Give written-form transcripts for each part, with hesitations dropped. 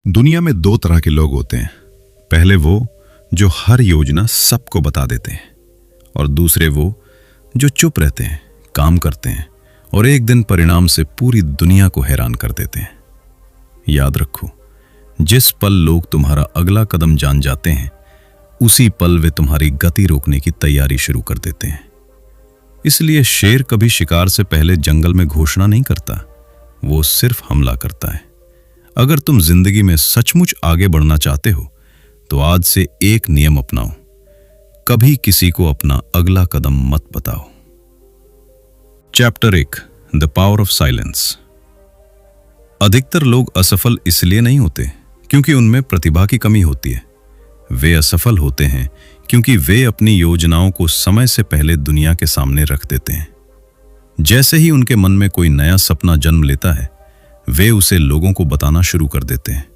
दुनिया में दो तरह के लोग होते हैं। पहले वो जो हर योजना सबको बता देते हैं और दूसरे वो जो चुप रहते हैं, काम करते हैं और एक दिन परिणाम से पूरी दुनिया को हैरान कर देते हैं। याद रखो, जिस पल लोग तुम्हारा अगला कदम जान जाते हैं उसी पल वे तुम्हारी गति रोकने की तैयारी शुरू कर देते हैं। इसलिए शेर कभी शिकार से पहले जंगल में घोषणा नहीं करता, वो सिर्फ हमला करता है। अगर तुम जिंदगी में सचमुच आगे बढ़ना चाहते हो तो आज से एक नियम अपनाओ, कभी किसी को अपना अगला कदम मत बताओ। Chapter 1, the power of silence. अधिकतर लोग असफल इसलिए नहीं होते क्योंकि उनमें प्रतिभा की कमी होती है। वे असफल होते हैं क्योंकि वे अपनी योजनाओं को समय से पहले दुनिया के सामने रख देते हैं। जैसे ही उनके मन में कोई नया सपना जन्म लेता है, वे उसे लोगों को बताना शुरू कर देते हैं,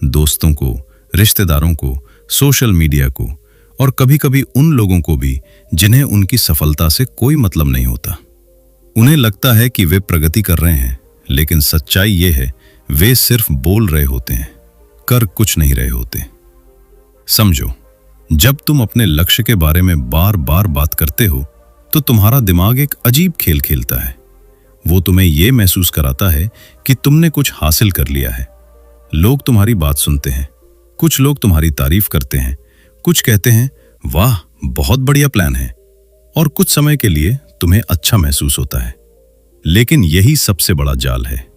दोस्तों को, रिश्तेदारों को, सोशल मीडिया को और कभी-कभी उन लोगों को भी जिन्हें उनकी सफलता से कोई मतलब नहीं होता। उन्हें लगता है कि वे प्रगति कर रहे हैं, लेकिन सच्चाई ये है वे सिर्फ बोल रहे होते हैं, कर कुछ नहीं रहे होते। समझो, जब तुम अपने लक्ष्य के बारे में बार बार बात करते हो तो तुम्हारा दिमाग एक अजीब खेल खेलता है। वो तुम्हें यह महसूस कराता है कि तुमने कुछ हासिल कर लिया है। लोग तुम्हारी बात सुनते हैं, कुछ लोग तुम्हारी तारीफ करते हैं, कुछ कहते हैं वाह बहुत बढ़िया प्लान है, और कुछ समय के लिए तुम्हें अच्छा महसूस होता है। लेकिन यही सबसे बड़ा जाल है,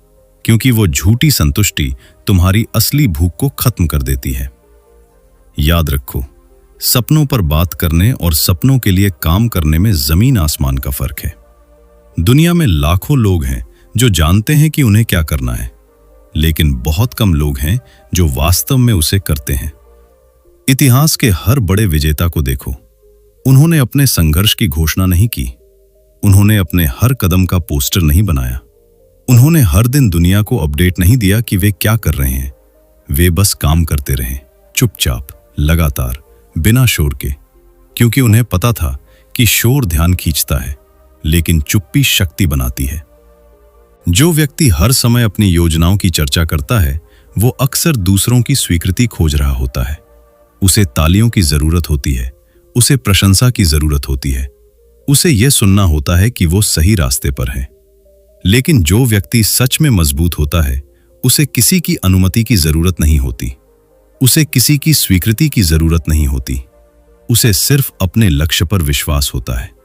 क्योंकि वो झूठी संतुष्टि तुम्हारी असली भूख को खत्म कर देती है। याद रखो, सपनों पर बात करने और सपनों के लिए काम करने में जमीन आसमान का फर्क है। दुनिया में लाखों लोग हैं जो जानते हैं कि उन्हें क्या करना है, लेकिन बहुत कम लोग हैं जो वास्तव में उसे करते हैं। इतिहास के हर बड़े विजेता को देखो, उन्होंने अपने संघर्ष की घोषणा नहीं की, उन्होंने अपने हर कदम का पोस्टर नहीं बनाया, उन्होंने हर दिन दुनिया को अपडेट नहीं दिया कि वे क्या कर रहे हैं। वे बस काम करते रहे, चुपचाप, लगातार, बिना शोर के, क्योंकि उन्हें पता था कि शोर ध्यान खींचता है लेकिन चुप्पी शक्ति बनाती है। जो व्यक्ति हर समय अपनी योजनाओं की चर्चा करता है वो अक्सर दूसरों की स्वीकृति खोज रहा होता है। उसे तालियों की जरूरत होती है, उसे प्रशंसा की जरूरत होती है, उसे यह सुनना होता है कि वो सही रास्ते पर है। लेकिन जो व्यक्ति सच में मजबूत होता है उसे किसी की अनुमति की जरूरत नहीं होती, उसे किसी की स्वीकृति की जरूरत नहीं होती, उसे सिर्फ अपने लक्ष्य पर विश्वास होता है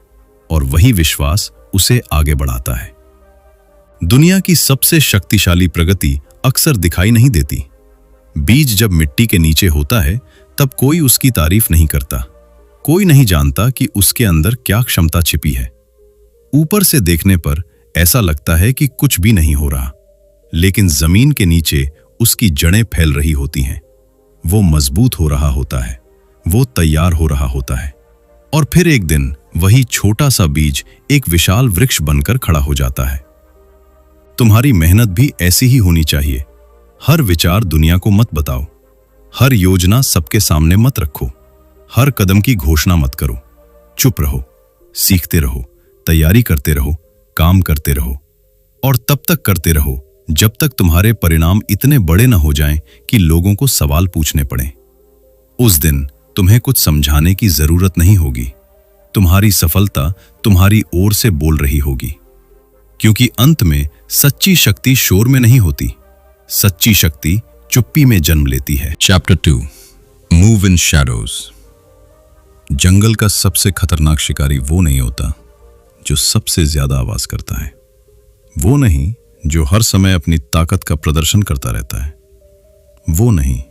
और वही विश्वास उसे आगे बढ़ाता है। दुनिया की सबसे शक्तिशाली प्रगति अक्सर दिखाई नहीं देती। बीज जब मिट्टी के नीचे होता है तब कोई उसकी तारीफ नहीं करता, कोई नहीं जानता कि उसके अंदर क्या क्षमता छिपी है। ऊपर से देखने पर ऐसा लगता है कि कुछ भी नहीं हो रहा, लेकिन जमीन के नीचे उसकी जड़ें फैल रही होती हैं। वो मजबूत हो रहा होता है, वो तैयार हो रहा होता है, और फिर एक दिन वही छोटा सा बीज एक विशाल वृक्ष बनकर खड़ा हो जाता है। तुम्हारी मेहनत भी ऐसी ही होनी चाहिए। हर विचार दुनिया को मत बताओ, हर योजना सबके सामने मत रखो, हर कदम की घोषणा मत करो। चुप रहो, सीखते रहो, तैयारी करते रहो, काम करते रहो, और तब तक करते रहो जब तक तुम्हारे परिणाम इतने बड़े न हो जाएं कि लोगों को सवाल पूछने पड़े। उस दिन तुम्हें कुछ समझाने की जरूरत नहीं होगी, तुम्हारी सफलता तुम्हारी ओर से बोल रही होगी, क्योंकि अंत में सच्ची शक्ति शोर में नहीं होती, सच्ची शक्ति चुप्पी में जन्म लेती है। Chapter 2, move in shadows. जंगल का सबसे खतरनाक शिकारी वो नहीं होता जो सबसे ज्यादा आवाज करता है, वो नहीं जो हर समय अपनी ताकत का प्रदर्शन करता रहता है, वो नहीं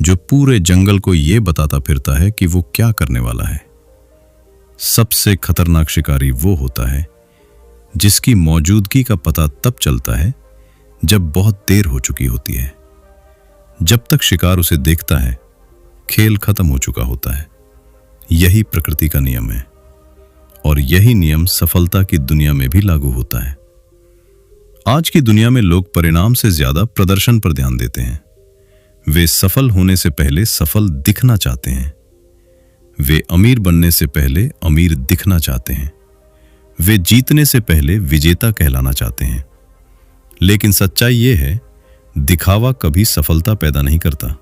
जो पूरे जंगल को यह बताता फिरता है कि वो क्या करने वाला है। सबसे खतरनाक शिकारी वो होता है जिसकी मौजूदगी का पता तब चलता है जब बहुत देर हो चुकी होती है। जब तक शिकार उसे देखता है खेल खत्म हो चुका होता है। यही प्रकृति का नियम है, और यही नियम सफलता की दुनिया में भी लागू होता है। आज की दुनिया में लोग परिणाम से ज्यादा प्रदर्शन पर ध्यान देते हैं। वे सफल होने से पहले सफल दिखना चाहते हैं, वे अमीर बनने से पहले अमीर दिखना चाहते हैं, वे जीतने से पहले विजेता कहलाना चाहते हैं। लेकिन सच्चाई यह है दिखावा कभी सफलता पैदा नहीं करता।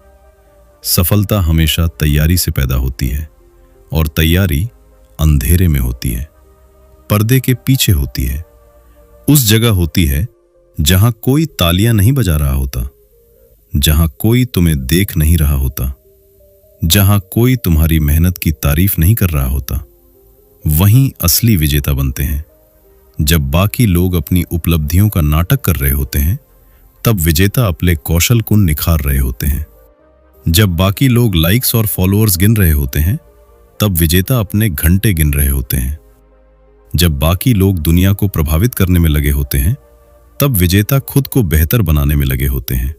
सफलता हमेशा तैयारी से पैदा होती है, और तैयारी अंधेरे में होती है, पर्दे के पीछे होती है। उस जगह होती है जहां कोई तालियां नहीं बजा रहा होता, जहां कोई तुम्हें देख नहीं रहा होता, जहां कोई तुम्हारी मेहनत की तारीफ नहीं कर रहा होता। वहीं असली विजेता बनते हैं। जब बाकी लोग अपनी उपलब्धियों का नाटक कर रहे होते हैं, तब विजेता अपने कौशल को निखार रहे होते हैं। जब बाकी लोग लाइक्स और फॉलोअर्स गिन रहे होते हैं, तब विजेता अपने घंटे गिन रहे होते हैं। जब बाकी लोग दुनिया को प्रभावित करने में लगे होते हैं, तब विजेता खुद को बेहतर बनाने में लगे होते हैं।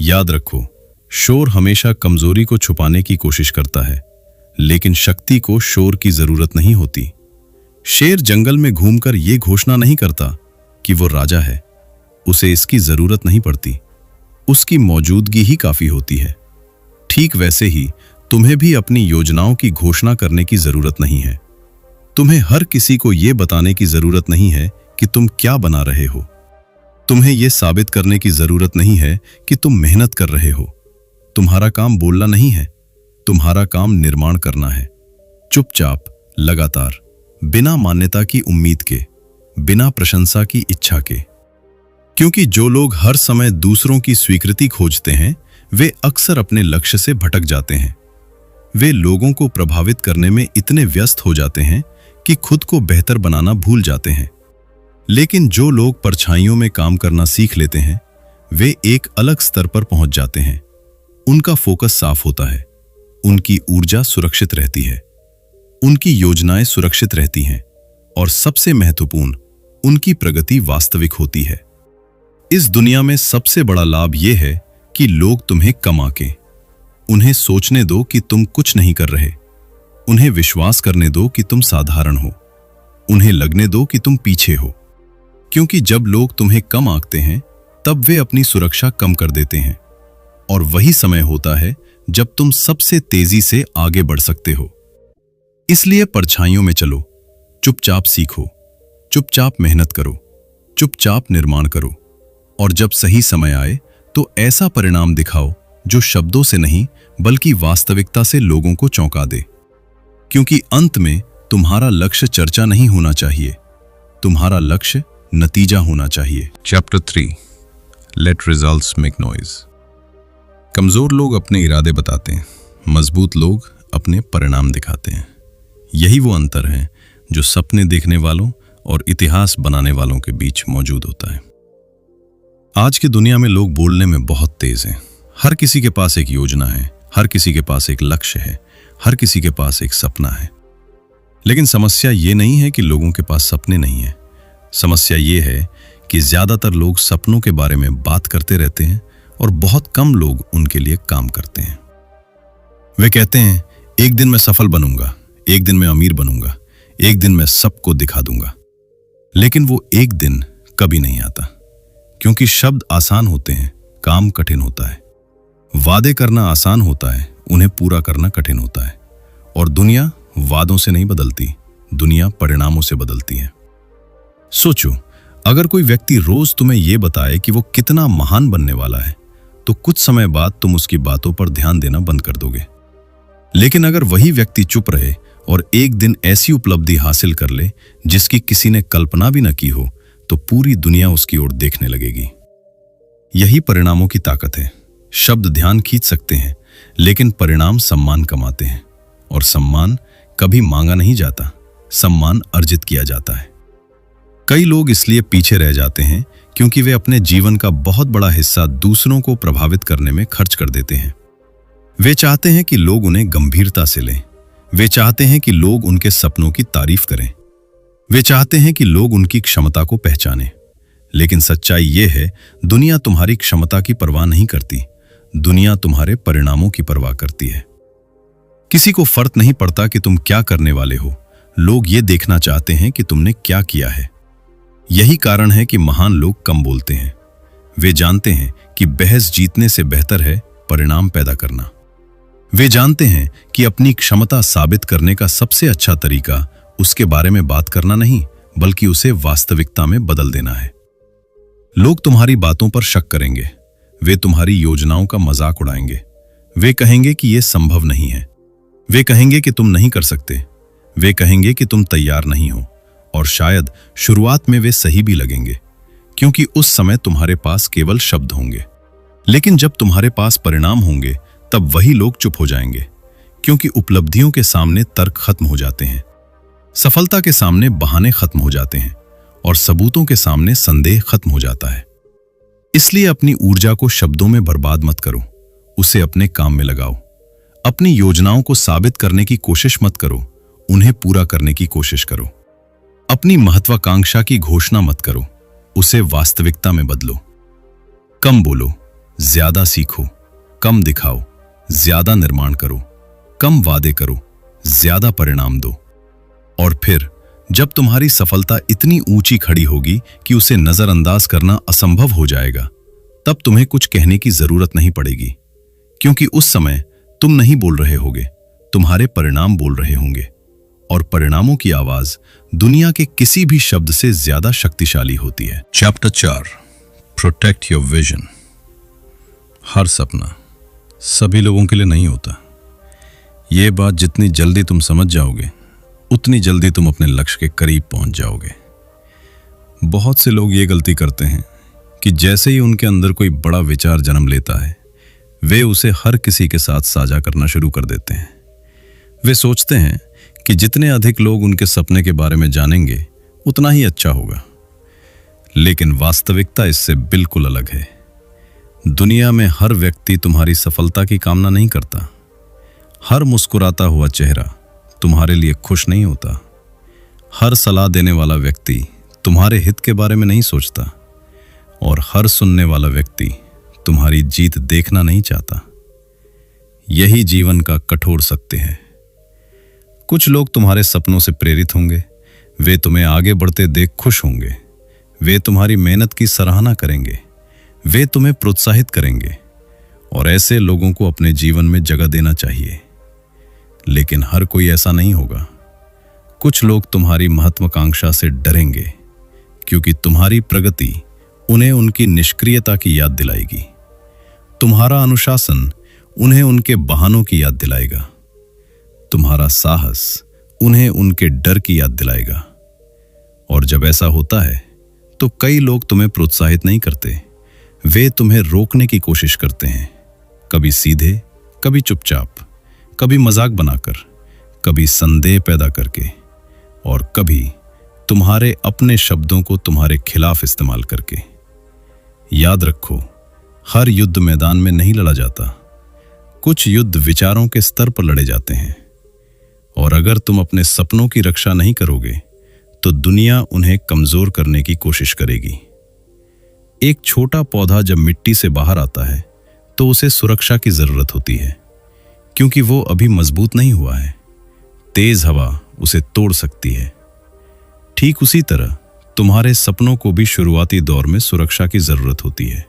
याद रखो, शोर हमेशा कमजोरी को छुपाने की कोशिश करता है, लेकिन शक्ति को शोर की जरूरत नहीं होती। शेर जंगल में घूमकर यह घोषणा नहीं करता कि वो राजा है। उसे इसकी जरूरत नहीं पड़ती, उसकी मौजूदगी ही काफी होती है। ठीक वैसे ही तुम्हें भी अपनी योजनाओं की घोषणा करने की जरूरत नहीं है। तुम्हें हर किसी को यह बताने की जरूरत नहीं है कि तुम क्या बना रहे हो। तुम्हें यह साबित करने की जरूरत नहीं है कि तुम मेहनत कर रहे हो। तुम्हारा काम बोलना नहीं है, तुम्हारा काम निर्माण करना है। चुपचाप, लगातार, बिना मान्यता की उम्मीद के, बिना प्रशंसा की इच्छा के। क्योंकि जो लोग हर समय दूसरों की स्वीकृति खोजते हैं, वे अक्सर अपने लक्ष्य से भटक जाते हैं। वे लोगों को प्रभावित करने में इतने व्यस्त हो जाते हैं कि खुद को बेहतर बनाना भूल जाते हैं। लेकिन जो लोग परछाइयों में काम करना सीख लेते हैं, वे एक अलग स्तर पर पहुंच जाते हैं। उनका फोकस साफ होता है, उनकी ऊर्जा सुरक्षित रहती है, उनकी योजनाएं सुरक्षित रहती हैं, और सबसे महत्वपूर्ण, उनकी प्रगति वास्तविक होती है। इस दुनिया में सबसे बड़ा लाभ यह है कि लोग तुम्हें कम आंकें। उन्हें सोचने दो कि तुम कुछ नहीं कर रहे। उन्हें विश्वास करने दो कि तुम साधारण हो। उन्हें लगने दो कि तुम पीछे हो। क्योंकि जब लोग तुम्हें कम आंकते हैं, तब वे अपनी सुरक्षा कम कर देते हैं, और वही समय होता है जब तुम सबसे तेजी से आगे बढ़ सकते हो। इसलिए परछाइयों में चलो, चुपचाप सीखो, चुपचाप मेहनत करो, चुपचाप निर्माण करो, और जब सही समय आए तो ऐसा परिणाम दिखाओ जो शब्दों से नहीं बल्कि वास्तविकता से लोगों को चौंका दे। क्योंकि अंत में तुम्हारा लक्ष्य चर्चा नहीं होना चाहिए, तुम्हारा लक्ष्य नतीजा होना चाहिए। Chapter 3, let results make noise. कमजोर लोग अपने इरादे बताते हैं, मजबूत लोग अपने परिणाम दिखाते हैं। यही वो अंतर है जो सपने देखने वालों और इतिहास बनाने वालों के बीच मौजूद होता है। आज की दुनिया में लोग बोलने में बहुत तेज हैं। हर किसी के पास एक योजना है, हर किसी के पास एक लक्ष्य है, हर किसी के पास एक सपना है। लेकिन समस्या ये नहीं है कि लोगों के पास सपने नहीं है। समस्या ये है कि ज्यादातर लोग सपनों के बारे में बात करते रहते हैं और बहुत कम लोग उनके लिए काम करते हैं। वे कहते हैं, एक दिन मैं सफल बनूंगा, एक दिन मैं अमीर बनूंगा, एक दिन मैं सबको दिखा दूंगा। लेकिन वो एक दिन कभी नहीं आता, क्योंकि शब्द आसान होते हैं, काम कठिन होता है। वादे करना आसान होता है, उन्हें पूरा करना कठिन होता है। और दुनिया वादों से नहीं बदलती, दुनिया परिणामों से बदलती है। सोचो, अगर कोई व्यक्ति रोज तुम्हें यह बताए कि वो कितना महान बनने वाला है, तो कुछ समय बाद तुम उसकी बातों पर ध्यान देना बंद कर दोगे। लेकिन अगर वही व्यक्ति चुप रहे और एक दिन ऐसी उपलब्धि हासिल कर ले जिसकी किसी ने कल्पना भी न की हो, तो पूरी दुनिया उसकी ओर देखने लगेगी। यही परिणामों की ताकत है। शब्द ध्यान खींच सकते हैं, लेकिन परिणाम सम्मान कमाते हैं, और सम्मान कभी मांगा नहीं जाता, सम्मान अर्जित किया जाता है। कई लोग इसलिए पीछे रह जाते हैं क्योंकि वे अपने जीवन का बहुत बड़ा हिस्सा दूसरों को प्रभावित करने में खर्च कर देते हैं। वे चाहते हैं कि लोग उन्हें गंभीरता से लें, वे चाहते हैं कि लोग उनके सपनों की तारीफ करें, वे चाहते हैं कि लोग उनकी क्षमता को पहचानें। लेकिन सच्चाई यह है, दुनिया तुम्हारी क्षमता की परवाह नहीं करती, दुनिया तुम्हारे परिणामों की परवाह करती है। किसी को फर्क नहीं पड़ता कि तुम क्या करने वाले हो, लोग ये देखना चाहते हैं कि तुमने क्या किया है। यही कारण है कि महान लोग कम बोलते हैं। वे जानते हैं कि बहस जीतने से बेहतर है परिणाम पैदा करना। वे जानते हैं कि अपनी क्षमता साबित करने का सबसे अच्छा तरीका उसके बारे में बात करना नहीं, बल्कि उसे वास्तविकता में बदल देना है। लोग तुम्हारी बातों पर शक करेंगे, वे तुम्हारी योजनाओं का मजाक उड़ाएंगे। वे कहेंगे कि यह संभव नहीं है। वे कहेंगे कि तुम नहीं कर सकते। वे कहेंगे कि तुम तैयार नहीं हो। और शायद शुरुआत में वे सही भी लगेंगे, क्योंकि उस समय तुम्हारे पास केवल शब्द होंगे। लेकिन जब तुम्हारे पास परिणाम होंगे, तब वही लोग चुप हो जाएंगे, क्योंकि उपलब्धियों के सामने तर्क खत्म हो जाते हैं, सफलता के सामने बहाने खत्म हो जाते हैं और सबूतों के सामने संदेह खत्म हो जाता है। इसलिए अपनी ऊर्जा को शब्दों में बर्बाद मत करो, उसे अपने काम में लगाओ। अपनी योजनाओं को साबित करने की कोशिश मत करो, उन्हें पूरा करने की कोशिश करो। अपनी महत्वाकांक्षा की घोषणा मत करो, उसे वास्तविकता में बदलो। कम बोलो, ज्यादा सीखो। कम दिखाओ, ज्यादा निर्माण करो। कम वादे करो, ज्यादा परिणाम दो। और फिर जब तुम्हारी सफलता इतनी ऊंची खड़ी होगी कि उसे नजरअंदाज करना असंभव हो जाएगा, तब तुम्हें कुछ कहने की जरूरत नहीं पड़ेगी, क्योंकि उस समय तुम नहीं बोल रहे होगे, तुम्हारे परिणाम बोल रहे होंगे। और परिणामों की आवाज दुनिया के किसी भी शब्द से ज्यादा शक्तिशाली होती है। Chapter 4, protect your vision. हर सपना सभी लोगों के लिए नहीं होता। यह बात जितनी जल्दी तुम समझ जाओगे, उतनी जल्दी तुम अपने लक्ष्य के करीब पहुंच जाओगे। बहुत से लोग ये गलती करते हैं कि जैसे ही उनके अंदर कोई बड़ा विचार जन्म लेता है, वे उसे हर किसी के साथ साझा करना शुरू कर देते हैं। वे सोचते हैं कि जितने अधिक लोग उनके सपने के बारे में जानेंगे, उतना ही अच्छा होगा। लेकिन वास्तविकता इससे बिल्कुल अलग है। दुनिया में हर व्यक्ति तुम्हारी सफलता की कामना नहीं करता। हर मुस्कुराता हुआ चेहरा तुम्हारे लिए खुश नहीं होता। हर सलाह देने वाला व्यक्ति तुम्हारे हित के बारे में नहीं सोचता। और हर सुनने वाला व्यक्ति तुम्हारी जीत देखना नहीं चाहता। यही जीवन का कठोर सत्य है। कुछ लोग तुम्हारे सपनों से प्रेरित होंगे। वे तुम्हें आगे बढ़ते देख खुश होंगे। वे तुम्हारी मेहनत की सराहना करेंगे। वे तुम्हें प्रोत्साहित करेंगे। और ऐसे लोगों को अपने जीवन में जगह देना चाहिए। लेकिन हर कोई ऐसा नहीं होगा। कुछ लोग तुम्हारी महत्वाकांक्षा से डरेंगे, क्योंकि तुम्हारी प्रगति उन्हें उनकी निष्क्रियता की याद दिलाएगी। तुम्हारा अनुशासन उन्हें उनके बहानों की याद दिलाएगा। तुम्हारा साहस उन्हें उनके डर की याद दिलाएगा। और जब ऐसा होता है, तो कई लोग तुम्हें प्रोत्साहित नहीं करते। वे तुम्हें रोकने की कोशिश करते हैं, कभी सीधे, कभी चुपचाप, कभी मजाक बनाकर, कभी संदेह पैदा करके, और कभी तुम्हारे अपने शब्दों को तुम्हारे खिलाफ इस्तेमाल करके। याद रखो, हर युद्ध मैदान में नहीं लड़ा जाता। कुछ युद्ध विचारों के स्तर पर लड़े जाते हैं। और अगर तुम अपने सपनों की रक्षा नहीं करोगे, तो दुनिया उन्हें कमजोर करने की कोशिश करेगी। एक छोटा पौधा जब मिट्टी से बाहर आता है, तो उसे सुरक्षा की जरूरत होती है, क्योंकि वो अभी मजबूत नहीं हुआ है। तेज हवा उसे तोड़ सकती है। ठीक उसी तरह तुम्हारे सपनों को भी शुरुआती दौर में सुरक्षा की जरूरत होती है।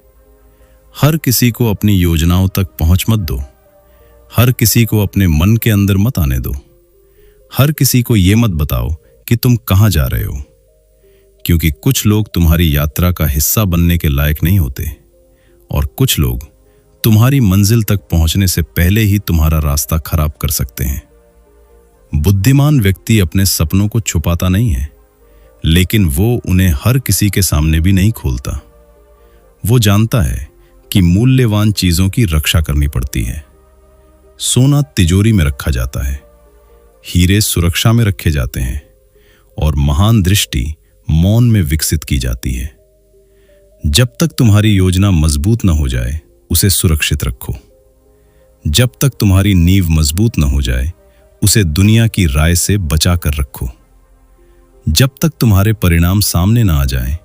हर किसी को अपनी योजनाओं तक पहुंच मत दो। हर किसी को अपने मन के अंदर मत आने दो। हर किसी को यह मत बताओ कि तुम कहां जा रहे हो, क्योंकि कुछ लोग तुम्हारी यात्रा का हिस्सा बनने के लायक नहीं होते, और कुछ लोग तुम्हारी मंजिल तक पहुंचने से पहले ही तुम्हारा रास्ता खराब कर सकते हैं। बुद्धिमान व्यक्ति अपने सपनों को छुपाता नहीं है, लेकिन वो उन्हें हर किसी के सामने भी नहीं खोलता। वो जानता है कि मूल्यवान चीजों की रक्षा करनी पड़ती है। सोना तिजोरी में रखा जाता है, हीरे सुरक्षा में रखे जाते हैं, और महान दृष्टि मौन में विकसित की जाती है। जब तक तुम्हारी योजना मजबूत न हो जाए, उसे सुरक्षित रखो। जब तक तुम्हारी नींव मजबूत न हो जाए, उसे दुनिया की राय से बचा कर रखो। जब तक तुम्हारे परिणाम सामने न आ जाए,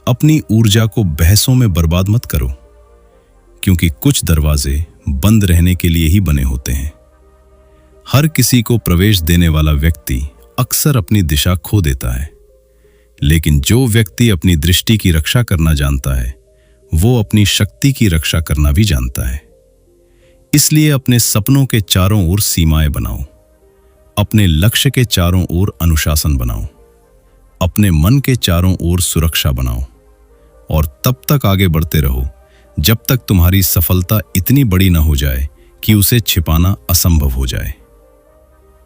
अपनी ऊर्जा को बहसों में बर्बाद मत करो, क्योंकि कुछ दरवाजे बंद रहने के लिए ही बने होते हैं। हर किसी को प्रवेश देने वाला व्यक्ति अक्सर अपनी दिशा खो देता है, लेकिन जो व्यक्ति अपनी दृष्टि की रक्षा करना जानता है, वो अपनी शक्ति की रक्षा करना भी जानता है। इसलिए अपने सपनों के चारों ओर सीमाएं बनाओ। अपने लक्ष्य के चारों ओर अनुशासन बनाओ। अपने मन के चारों ओर सुरक्षा बनाओ, और तब तक आगे बढ़ते रहो जब तक तुम्हारी सफलता इतनी बड़ी ना हो जाए कि उसे छिपाना असंभव हो जाए।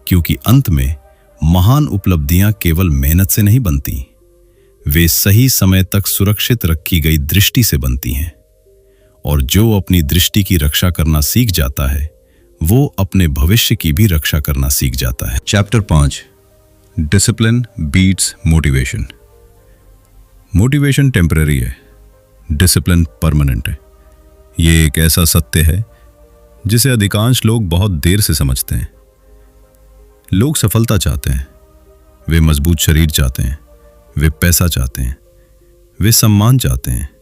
क्योंकि अंत में महान उपलब्धियां केवल मेहनत से नहीं बनती, वे सही समय तक सुरक्षित रखी गई दृष्टि से बनती हैं। और जो अपनी दृष्टि की रक्षा करना सीख जाता है, वो अपने भविष्य की भी रक्षा करना सीख जाता है। Chapter 5, discipline beats motivation. Motivation temporary है, डिसिप्लिन परमानेंट है। ये एक ऐसा सत्य है जिसे अधिकांश लोग बहुत देर से समझते हैं। लोग सफलता चाहते हैं, वे मजबूत शरीर चाहते हैं, वे पैसा चाहते हैं, वे सम्मान चाहते हैं,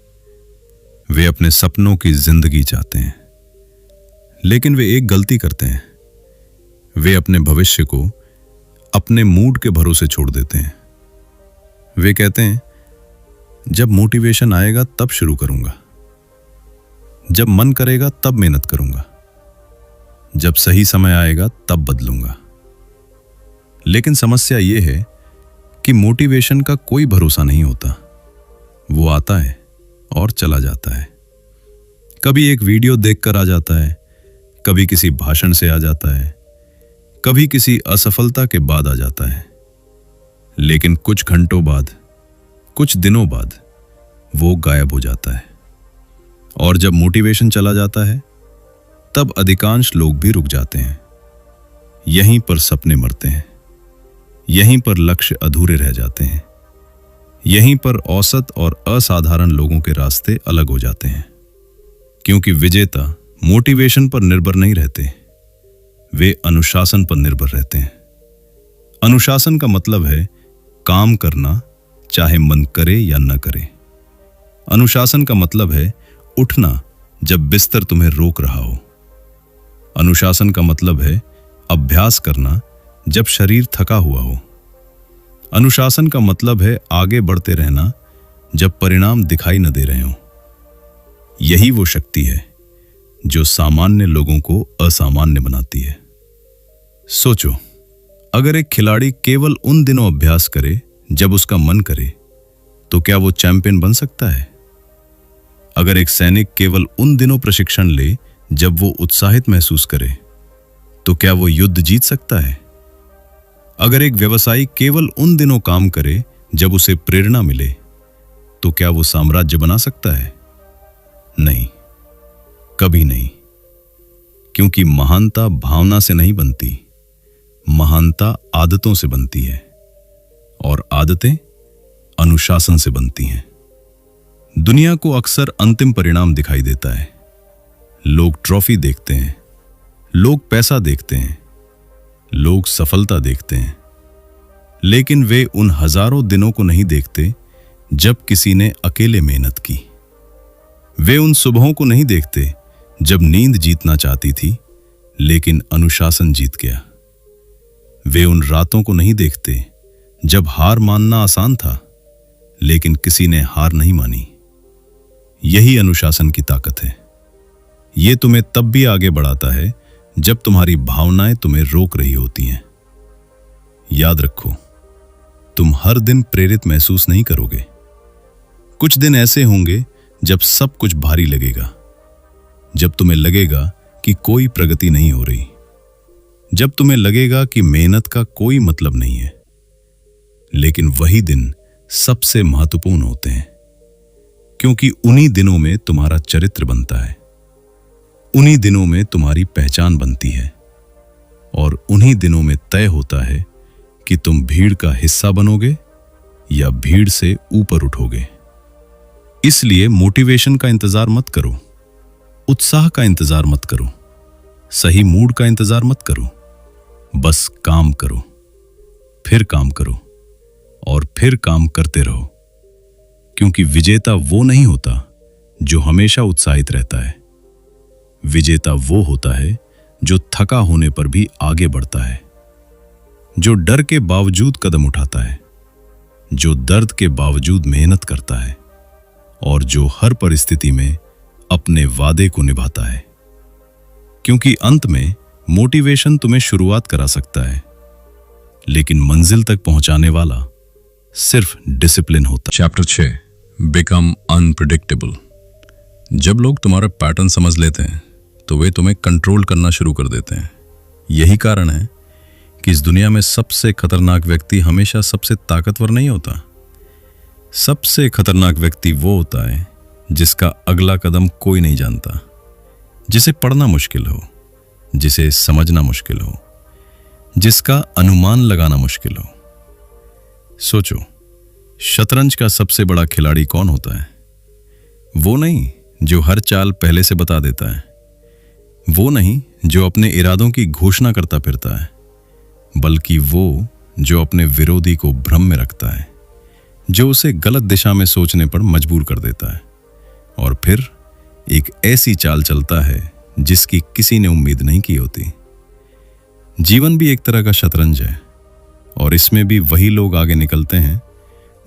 वे अपने सपनों की जिंदगी चाहते हैं। लेकिन वे एक गलती करते हैं, वे अपने भविष्य को अपने मूड के भरोसे छोड़ देते हैं। वे कहते हैं, जब मोटिवेशन आएगा तब शुरू करूंगा, जब मन करेगा तब मेहनत करूंगा, जब सही समय आएगा तब बदलूंगा। लेकिन समस्या यह है कि मोटिवेशन का कोई भरोसा नहीं होता। वो आता है और चला जाता है। कभी एक वीडियो देखकर आ जाता है, कभी किसी भाषण से आ जाता है, कभी किसी असफलता के बाद आ जाता है। लेकिन कुछ घंटों बाद, कुछ दिनों बाद वो गायब हो जाता है। और जब मोटिवेशन चला जाता है, तब अधिकांश लोग भी रुक जाते हैं। यहीं पर सपने मरते हैं, यहीं पर लक्ष्य अधूरे रह जाते हैं, यहीं पर औसत और असाधारण लोगों के रास्ते अलग हो जाते हैं। क्योंकि विजेता मोटिवेशन पर निर्भर नहीं रहते, वे अनुशासन पर निर्भर रहते हैं। अनुशासन का मतलब है काम करना, चाहे मन करे या न करे। अनुशासन का मतलब है उठना जब बिस्तर तुम्हें रोक रहा हो। अनुशासन का मतलब है अभ्यास करना जब शरीर थका हुआ हो। अनुशासन का मतलब है आगे बढ़ते रहना जब परिणाम दिखाई न दे रहे हो। यही वो शक्ति है जो सामान्य लोगों को असामान्य बनाती है। सोचो, अगर एक खिलाड़ी केवल उन दिनों अभ्यास करे जब उसका मन करे, तो क्या वो चैंपियन बन सकता है? अगर एक सैनिक केवल उन दिनों प्रशिक्षण ले जब वो उत्साहित महसूस करे, तो क्या वो युद्ध जीत सकता है? अगर एक व्यवसायी केवल उन दिनों काम करे जब उसे प्रेरणा मिले, तो क्या वो साम्राज्य बना सकता है? नहीं, कभी नहीं। क्योंकि महानता भावना से नहीं बनती, महानता आदतों से बनती है, और आदतें अनुशासन से बनती हैं। दुनिया को अक्सर अंतिम परिणाम दिखाई देता है। लोग ट्रॉफी देखते हैं, लोग पैसा देखते हैं, लोग सफलता देखते हैं, लेकिन वे उन हजारों दिनों को नहीं देखते जब किसी ने अकेले मेहनत की। वे उन सुबहों को नहीं देखते जब नींद जीतना चाहती थी लेकिन अनुशासन जीत गया। वे उन रातों को नहीं देखते जब हार मानना आसान था लेकिन किसी ने हार नहीं मानी। यही अनुशासन की ताकत है। यह तुम्हें तब भी आगे बढ़ाता है जब तुम्हारी भावनाएं तुम्हें रोक रही होती हैं। याद रखो, तुम हर दिन प्रेरित महसूस नहीं करोगे। कुछ दिन ऐसे होंगे जब सब कुछ भारी लगेगा, जब तुम्हें लगेगा कि कोई प्रगति नहीं हो रही, जब तुम्हें लगेगा कि मेहनत का कोई मतलब नहीं है। लेकिन वही दिन सबसे महत्वपूर्ण होते हैं, क्योंकि उन्हीं दिनों में तुम्हारा चरित्र बनता है, उन्हीं दिनों में तुम्हारी पहचान बनती है, और उन्हीं दिनों में तय होता है कि तुम भीड़ का हिस्सा बनोगे या भीड़ से ऊपर उठोगे। इसलिए मोटिवेशन का इंतजार मत करो, उत्साह का इंतजार मत करो, सही मूड का इंतजार मत करो। बस काम करो, फिर काम करो, और फिर काम करते रहो। क्योंकि विजेता वो नहीं होता जो हमेशा उत्साहित रहता है। विजेता वो होता है जो थका होने पर भी आगे बढ़ता है, जो डर के बावजूद कदम उठाता है, जो दर्द के बावजूद मेहनत करता है, और जो हर परिस्थिति में अपने वादे को निभाता है। क्योंकि अंत में मोटिवेशन तुम्हें शुरुआत करा सकता है, लेकिन मंजिल तक पहुंचाने वाला सिर्फ डिसिप्लिन होता है। Chapter 6, become unpredictable. जब लोग तुम्हारा पैटर्न समझ लेते हैं तो वे तुम्हें कंट्रोल करना शुरू कर देते हैं। यही कारण है कि इस दुनिया में सबसे खतरनाक व्यक्ति हमेशा सबसे ताकतवर नहीं होता। सबसे खतरनाक व्यक्ति वो होता है जिसका अगला कदम कोई नहीं जानता, जिसे पढ़ना मुश्किल हो, जिसे समझना मुश्किल हो, जिसका अनुमान लगाना मुश्किल हो। सोचो, शतरंज का सबसे बड़ा खिलाड़ी कौन होता है? वो नहीं जो हर चाल पहले से बता देता है, वो नहीं जो अपने इरादों की घोषणा करता फिरता है, बल्कि वो जो अपने विरोधी को भ्रम में रखता है, जो उसे गलत दिशा में सोचने पर मजबूर कर देता है और फिर एक ऐसी चाल चलता है जिसकी किसी ने उम्मीद नहीं की होती। जीवन भी एक तरह का शतरंज है और इसमें भी वही लोग आगे निकलते हैं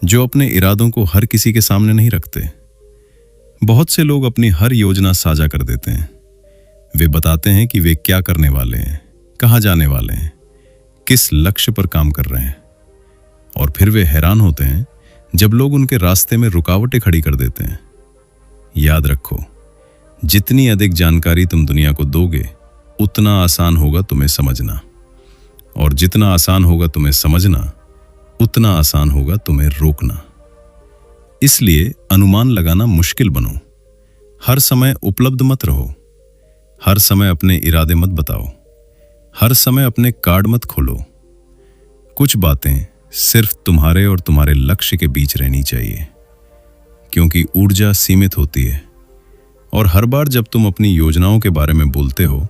जो अपने इरादों को हर किसी के सामने नहीं रखते। बहुत से लोग अपनी हर योजना साझा कर देते हैं। वे बताते हैं कि वे क्या करने वाले हैं, कहाँ जाने वाले हैं, किस लक्ष्य पर काम कर रहे हैं, और फिर वे हैरान होते हैं जब लोग उनके रास्ते में रुकावटें खड़ी कर देते हैं। याद रखो, जितनी अधिक जानकारी तुम दुनिया को दोगे उतना आसान होगा तुम्हें समझना, और जितना आसान होगा तुम्हें समझना उतना आसान होगा तुम्हें रोकना। इसलिए अनुमान लगाना मुश्किल बनो, हर समय उपलब्ध मत रहो, हर समय अपने इरादे मत बताओ, हर समय अपने कार्ड मत खोलो। कुछ बातें सिर्फ तुम्हारे और तुम्हारे लक्ष्य के बीच रहनी चाहिए, क्योंकि ऊर्जा सीमित होती है और हर बार जब तुम अपनी योजनाओं के बारे में बोलते हो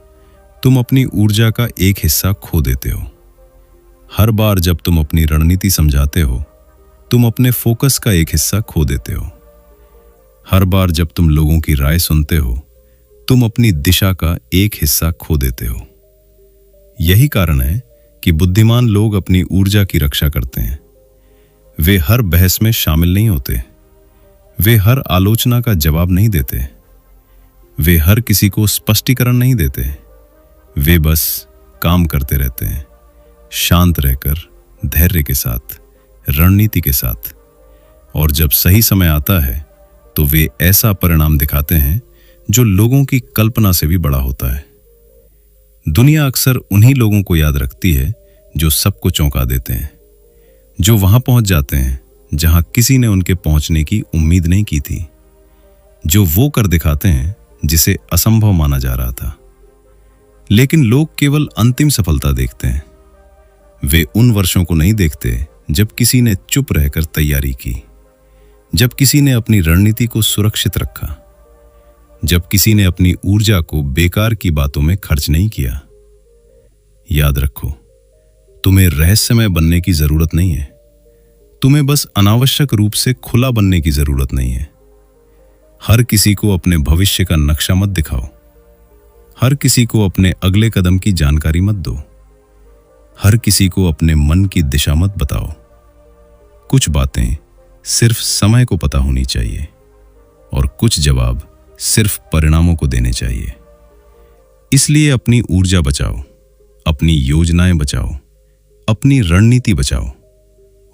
तुम अपनी ऊर्जा का एक हिस्सा खो देते हो। हर बार जब तुम अपनी रणनीति समझाते हो तुम अपने फोकस का एक हिस्सा खो देते हो। हर बार जब तुम लोगों की राय सुनते हो तुम अपनी दिशा का एक हिस्सा खो देते हो। यही कारण है कि बुद्धिमान लोग अपनी ऊर्जा की रक्षा करते हैं। वे हर बहस में शामिल नहीं होते, वे हर आलोचना का जवाब नहीं देते, वे हर किसी को स्पष्टीकरण नहीं देते। वे बस काम करते रहते हैं, शांत रहकर, धैर्य के साथ, रणनीति के साथ। और जब सही समय आता है तो वे ऐसा परिणाम दिखाते हैं जो लोगों की कल्पना से भी बड़ा होता है। दुनिया अक्सर उन्हीं लोगों को याद रखती है जो सबको चौंका देते हैं, जो वहां पहुंच जाते हैं जहां किसी ने उनके पहुंचने की उम्मीद नहीं की थी, जो वो कर दिखाते हैं जिसे असंभव माना जा रहा था। लेकिन लोग केवल अंतिम सफलता देखते हैं, वे उन वर्षों को नहीं देखते जब किसी ने चुप रहकर तैयारी की, जब किसी ने अपनी रणनीति को सुरक्षित रखा, जब किसी ने अपनी ऊर्जा को बेकार की बातों में खर्च नहीं किया। याद रखो, तुम्हें रहस्यमय बनने की जरूरत नहीं है, तुम्हें बस अनावश्यक रूप से खुला बनने की जरूरत नहीं है। हर किसी को अपने भविष्य का नक्शा मत दिखाओ, हर किसी को अपने अगले कदम की जानकारी मत दो, हर किसी को अपने मन की दिशा मत बताओ। कुछ बातें सिर्फ समय को पता होनी चाहिए और कुछ जवाब सिर्फ परिणामों को देने चाहिए। इसलिए अपनी ऊर्जा बचाओ, अपनी योजनाएं बचाओ, अपनी रणनीति बचाओ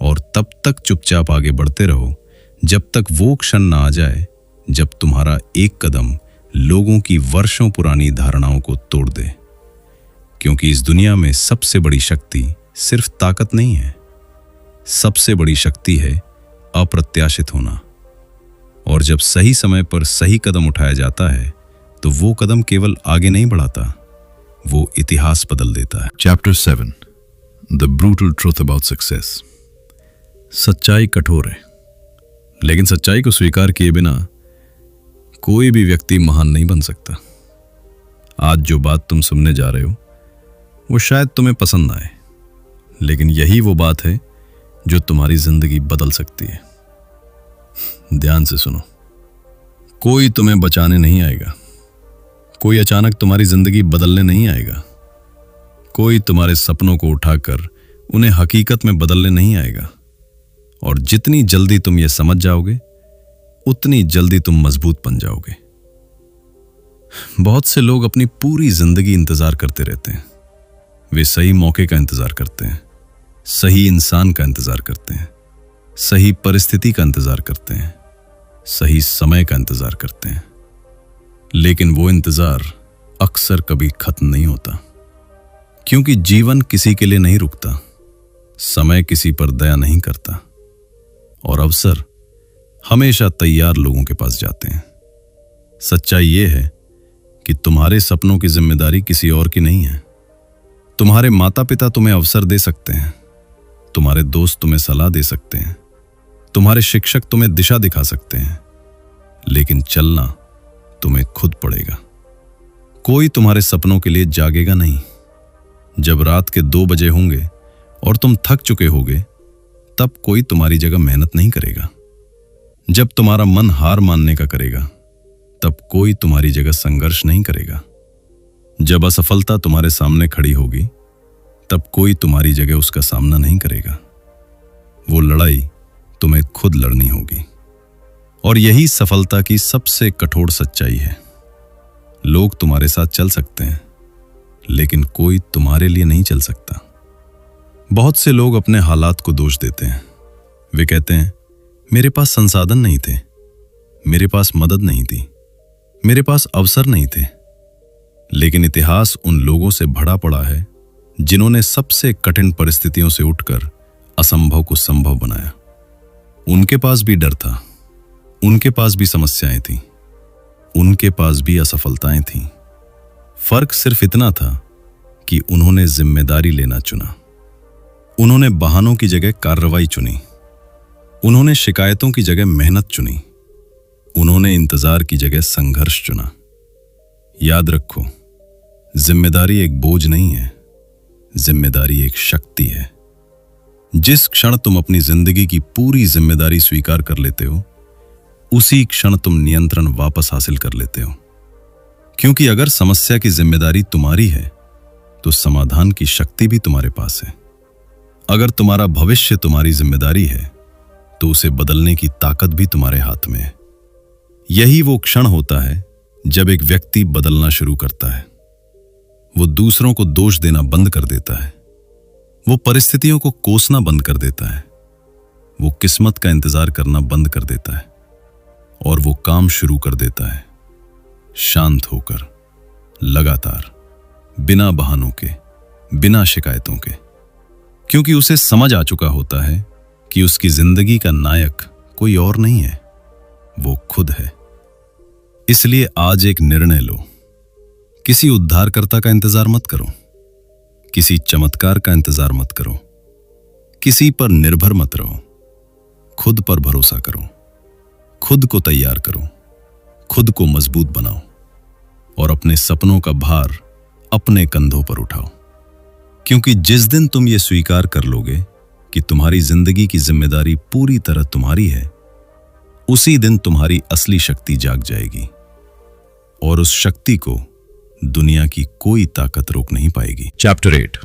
और तब तक चुपचाप आगे बढ़ते रहो जब तक वो क्षण ना आ जाए जब तुम्हारा एक कदम लोगों की वर्षों पुरानी धारणाओं को तोड़ दे। क्योंकि इस दुनिया में सबसे बड़ी शक्ति सिर्फ ताकत नहीं है, सबसे बड़ी शक्ति है अप्रत्याशित होना। और जब सही समय पर सही कदम उठाया जाता है तो वो कदम केवल आगे नहीं बढ़ाता, वो इतिहास बदल देता है। Chapter 7 the brutal truth about success. सच्चाई कठोर है, लेकिन सच्चाई को स्वीकार किए बिना कोई भी व्यक्ति महान नहीं बन सकता। आज जो बात तुम सुनने जा रहे हो वो शायद तुम्हें पसंद आए, लेकिन यही वो बात है जो तुम्हारी जिंदगी बदल सकती है। ध्यान से सुनो, कोई तुम्हें बचाने नहीं आएगा, कोई अचानक तुम्हारी जिंदगी बदलने नहीं आएगा, कोई तुम्हारे सपनों को उठाकर उन्हें हकीकत में बदलने नहीं आएगा। और जितनी जल्दी तुम ये समझ जाओगे उतनी जल्दी तुम मजबूत बन जाओगे। बहुत से लोग अपनी पूरी जिंदगी इंतजार करते रहते हैं। वे सही मौके का इंतजार करते हैं, सही इंसान का इंतजार करते हैं, सही परिस्थिति का इंतजार करते हैं, सही समय का इंतजार करते हैं। लेकिन वो इंतजार अक्सर कभी खत्म नहीं होता, क्योंकि जीवन किसी के लिए नहीं रुकता, समय किसी पर दया नहीं करता, और अवसर हमेशा तैयार लोगों के पास जाते हैं। सच्चाई ये है कि तुम्हारे सपनों की जिम्मेदारी किसी और की नहीं है। तुम्हारे माता पिता तुम्हें अवसर दे सकते हैं, तुम्हारे दोस्त तुम्हें सलाह दे सकते हैं, तुम्हारे शिक्षक तुम्हें दिशा दिखा सकते हैं, लेकिन चलना तुम्हें खुद पड़ेगा। कोई तुम्हारे सपनों के लिए जागेगा नहीं। जब रात के 2 बजे होंगे और तुम थक चुके होगे, तब कोई तुम्हारी जगह मेहनत नहीं करेगा। जब तुम्हारा मन हार मानने का करेगा, तब कोई तुम्हारी जगह संघर्ष नहीं करेगा। जब असफलता तुम्हारे सामने खड़ी होगी, तब कोई तुम्हारी जगह उसका सामना नहीं करेगा। वो लड़ाई तुम्हें खुद लड़नी होगी, और यही सफलता की सबसे कठोर सच्चाई है। लोग तुम्हारे साथ चल सकते हैं, लेकिन कोई तुम्हारे लिए नहीं चल सकता। बहुत से लोग अपने हालात को दोष देते हैं। वे कहते हैं, मेरे पास संसाधन नहीं थे, मेरे पास मदद नहीं थी, मेरे पास अवसर नहीं थे। लेकिन इतिहास उन लोगों से भरा पड़ा है जिन्होंने सबसे कठिन परिस्थितियों से उठकर असंभव को संभव बनाया। उनके पास भी डर था, उनके पास भी समस्याएं थीं, उनके पास भी असफलताएं थीं। फर्क सिर्फ इतना था कि उन्होंने जिम्मेदारी लेना चुना। उन्होंने बहानों की जगह कार्रवाई चुनी, उन्होंने शिकायतों की जगह मेहनत चुनी, उन्होंने इंतजार की जगह संघर्ष चुना। याद रखो, जिम्मेदारी एक बोझ नहीं है, जिम्मेदारी एक शक्ति है। जिस क्षण तुम अपनी जिंदगी की पूरी जिम्मेदारी स्वीकार कर लेते हो, उसी क्षण तुम नियंत्रण वापस हासिल कर लेते हो। क्योंकि अगर समस्या की जिम्मेदारी तुम्हारी है, तो समाधान की शक्ति भी तुम्हारे पास है। अगर तुम्हारा भविष्य तुम्हारी जिम्मेदारी है, तो उसे बदलने की ताकत भी तुम्हारे हाथ में है। यही वो क्षण होता है जब एक व्यक्ति बदलना शुरू करता है। वो दूसरों को दोष देना बंद कर देता है, वो परिस्थितियों को कोसना बंद कर देता है, वो किस्मत का इंतजार करना बंद कर देता है, और वो काम शुरू कर देता है, शांत होकर, लगातार, बिना बहानों के, बिना शिकायतों के। क्योंकि उसे समझ आ चुका होता है कि उसकी जिंदगी का नायक कोई और नहीं है, वो खुद है। इसलिए आज एक निर्णय लो। किसी उद्धारकर्ता का इंतजार मत करो, किसी चमत्कार का इंतजार मत करो, किसी पर निर्भर मत रहो। खुद पर भरोसा करो, खुद को तैयार करो, खुद को मजबूत बनाओ, और अपने सपनों का भार अपने कंधों पर उठाओ। क्योंकि जिस दिन तुम ये स्वीकार कर लोगे कि तुम्हारी जिंदगी की जिम्मेदारी पूरी तरह तुम्हारी है, उसी दिन तुम्हारी असली शक्ति जाग जाएगी, और उस शक्ति को दुनिया की कोई ताकत रोक नहीं पाएगी। Chapter 8,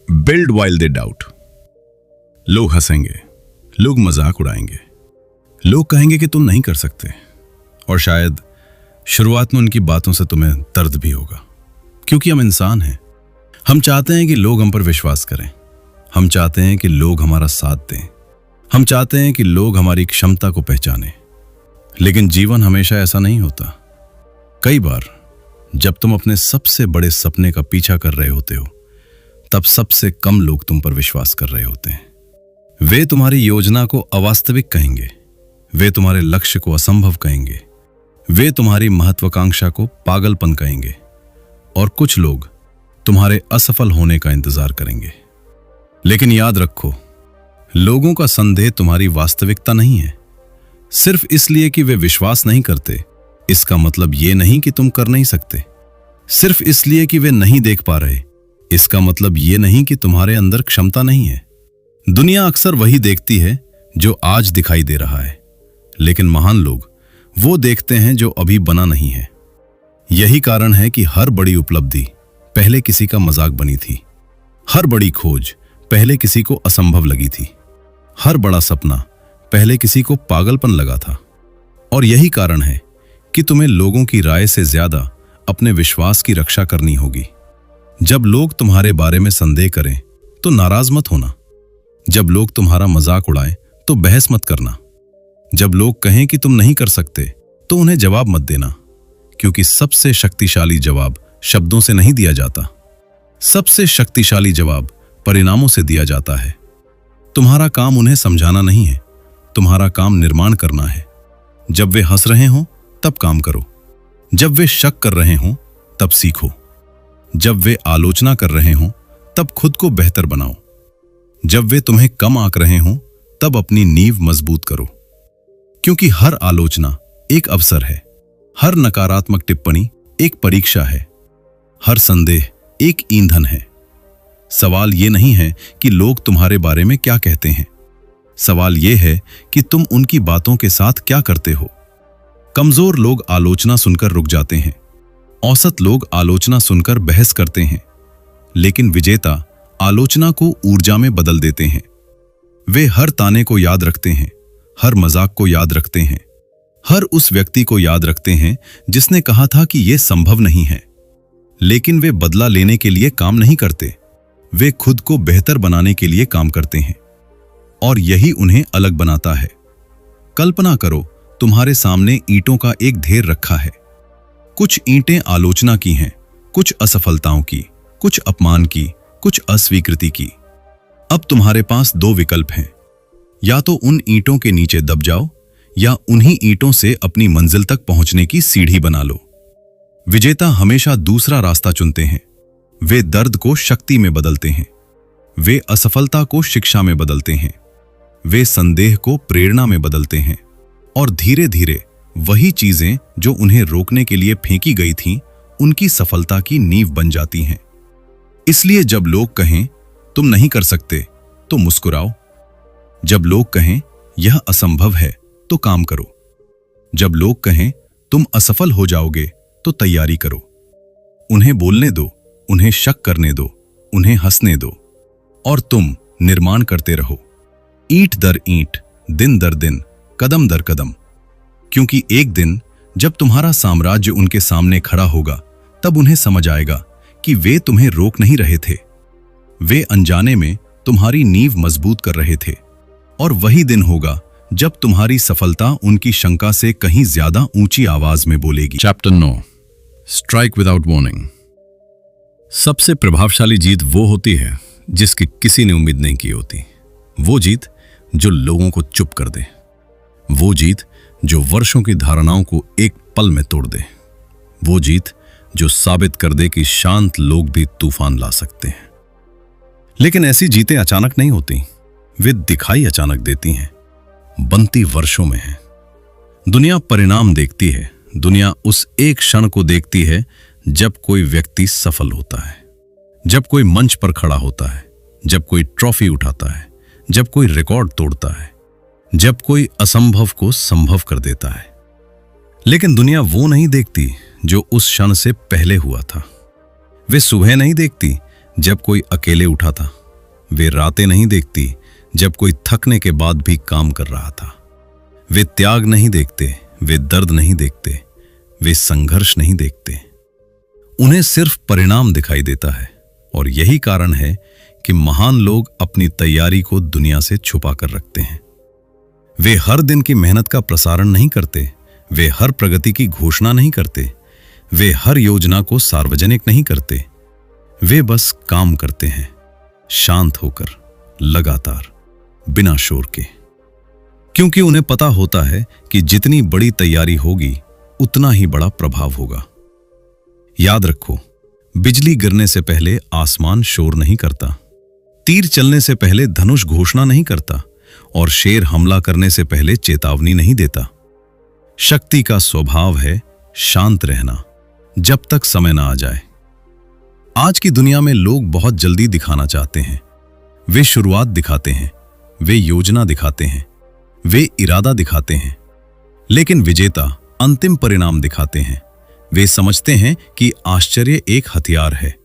build while they doubt. लोग हंसेंगे, लोग मजाक उड़ाएंगे, लोग कहेंगे कि तुम नहीं कर सकते, और शायद शुरुआत में उनकी बातों से तुम्हें दर्द भी होगा। क्योंकि हम इंसान हैं, हम चाहते हैं कि लोग हम पर विश्वास करें, हम चाहते हैं कि लोग हमारा साथ दें, हम चाहते हैं कि लोग हमारी क्षमता को पहचानें। लेकिन जीवन हमेशा ऐसा नहीं होता। कई बार जब तुम अपने सबसे बड़े सपने का पीछा कर रहे होते हो, तब सबसे कम लोग तुम पर विश्वास कर रहे होते हैं। वे तुम्हारी योजना को अवास्तविक कहेंगे, वे तुम्हारे लक्ष्य को असंभव कहेंगे, वे तुम्हारी महत्वाकांक्षा को पागलपन कहेंगे, और कुछ लोग तुम्हारे असफल होने का इंतजार करेंगे। लेकिन याद रखो, लोगों का संदेह तुम्हारी वास्तविकता नहीं है। सिर्फ इसलिए कि वे विश्वास नहीं करते, इसका मतलब ये नहीं कि तुम कर नहीं सकते। सिर्फ इसलिए कि वे नहीं देख पा रहे, इसका मतलब ये नहीं कि तुम्हारे अंदर क्षमता नहीं है। दुनिया अक्सर वही देखती है जो आज दिखाई दे रहा है, लेकिन महान लोग वो देखते हैं जो अभी बना नहीं है। यही कारण है कि हर बड़ी उपलब्धि पहले किसी का मजाक बनी थी, हर बड़ी खोज पहले किसी को असंभव लगी थी, हर बड़ा सपना पहले किसी को पागलपन लगा था। और यही कारण है कि तुम्हें लोगों की राय से ज्यादा अपने विश्वास की रक्षा करनी होगी। जब लोग तुम्हारे बारे में संदेह करें तो नाराज मत होना, जब लोग तुम्हारा मजाक उड़ाएं तो बहस मत करना, जब लोग कहें कि तुम नहीं कर सकते तो उन्हें जवाब मत देना, क्योंकि सबसे शक्तिशाली जवाब शब्दों से नहीं दिया जाता। सबसे शक्तिशाली जवाब परिणामों से दिया जाता है। तुम्हारा काम उन्हें समझाना नहीं है, तुम्हारा काम निर्माण करना है। जब वे हंस रहे हों तब काम करो, जब वे शक कर रहे हों तब सीखो, जब वे आलोचना कर रहे हों तब खुद को बेहतर बनाओ, जब वे तुम्हें कम आंक रहे हों तब अपनी नींव मजबूत करो। क्योंकि हर आलोचना एक अवसर है, हर नकारात्मक टिप्पणी एक परीक्षा है, हर संदेह एक ईंधन है। सवाल यह नहीं है कि लोग तुम्हारे बारे में क्या कहते हैं, सवाल यह है कि तुम उनकी बातों के साथ क्या करते हो। कमजोर लोग आलोचना सुनकर रुक जाते हैं, औसत लोग आलोचना सुनकर बहस करते हैं, लेकिन विजेता आलोचना को ऊर्जा में बदल देते हैं। वे हर ताने को याद रखते हैं, हर मजाक को याद रखते हैं, हर उस व्यक्ति को याद रखते हैं जिसने कहा था कि यह संभव नहीं है। लेकिन वे बदला लेने के लिए काम नहीं करते, वे खुद को बेहतर बनाने के लिए काम करते हैं, और यही उन्हें अलग बनाता है। कल्पना करो, तुम्हारे सामने ईंटों का एक ढेर रखा है। कुछ ईंटें आलोचना की हैं, कुछ असफलताओं की, कुछ अपमान की, कुछ अस्वीकृति की। अब तुम्हारे पास दो विकल्प हैं, या तो उन ईंटों के नीचे दब जाओ या उन्हीं ईंटों से अपनी मंजिल तक पहुंचने की सीढ़ी बना लो। विजेता हमेशा दूसरा रास्ता चुनते हैं। वे दर्द को शक्ति में बदलते हैं, वे असफलता को शिक्षा में बदलते हैं, वे संदेह को प्रेरणा में बदलते हैं, और धीरे धीरे वही चीजें जो उन्हें रोकने के लिए फेंकी गई थीं, उनकी सफलता की नींव बन जाती हैं। इसलिए जब लोग कहें तुम नहीं कर सकते तो मुस्कुराओ, जब लोग कहें यह असंभव है तो काम करो, जब लोग कहें तुम असफल हो जाओगे तो तैयारी करो। उन्हें बोलने दो, उन्हें शक करने दो, उन्हें हंसने दो, और तुम निर्माण करते रहो, ईंट दर ईंट, दिन दर दिन, कदम दर कदम। क्योंकि एक दिन जब तुम्हारा साम्राज्य उनके सामने खड़ा होगा, तब उन्हें समझ आएगा कि वे तुम्हें रोक नहीं रहे थे, वे अनजाने में तुम्हारी नींव मजबूत कर रहे थे। और वही दिन होगा जब तुम्हारी सफलता उनकी शंका से कहीं ज्यादा ऊंची आवाज में बोलेगी। Chapter 9, strike without warning. सबसे प्रभावशाली जीत वो होती है जिसकी किसी ने उम्मीद नहीं की होती। वो जीत जो लोगों को चुप कर दे, वो जीत जो वर्षों की धारणाओं को एक पल में तोड़ दे, वो जीत जो साबित कर दे कि शांत लोग भी तूफान ला सकते हैं। लेकिन ऐसी जीतें अचानक नहीं होती, वे दिखाई अचानक देती हैं, बनती वर्षों में है। दुनिया परिणाम देखती है, दुनिया उस एक क्षण को देखती है जब कोई व्यक्ति सफल होता है, जब कोई मंच पर खड़ा होता है, जब कोई ट्रॉफी उठाता है, जब कोई रिकॉर्ड तोड़ता है, जब कोई असंभव को संभव कर देता है। लेकिन दुनिया वो नहीं देखती जो उस क्षण से पहले हुआ था। वे सुबह नहीं देखती जब कोई अकेले उठा था, वे रातें नहीं देखती जब कोई थकने के बाद भी काम कर रहा था। वे त्याग नहीं देखते, वे दर्द नहीं देखते, वे संघर्ष नहीं देखते। उन्हें सिर्फ परिणाम दिखाई देता है, और यही कारण है कि महान लोग अपनी तैयारी को दुनिया से छुपा कर रखते हैं। वे हर दिन की मेहनत का प्रसारण नहीं करते, वे हर प्रगति की घोषणा नहीं करते, वे हर योजना को सार्वजनिक नहीं करते। वे बस काम करते हैं, शांत होकर, लगातार, बिना शोर के। क्योंकि उन्हें पता होता है कि जितनी बड़ी तैयारी होगी उतना ही बड़ा प्रभाव होगा। याद रखो, बिजली गिरने से पहले आसमान शोर नहीं करता, तीर चलने से पहले धनुष घोषणा नहीं करता, और शेर हमला करने से पहले चेतावनी नहीं देता। शक्ति का स्वभाव है शांत रहना जब तक समय ना आ जाए। आज की दुनिया में लोग बहुत जल्दी दिखाना चाहते हैं। वे शुरुआत दिखाते हैं, वे योजना दिखाते हैं, वे इरादा दिखाते हैं, लेकिन विजेता अंतिम परिणाम दिखाते हैं। वे समझते हैं कि आश्चर्य एक हथियार है।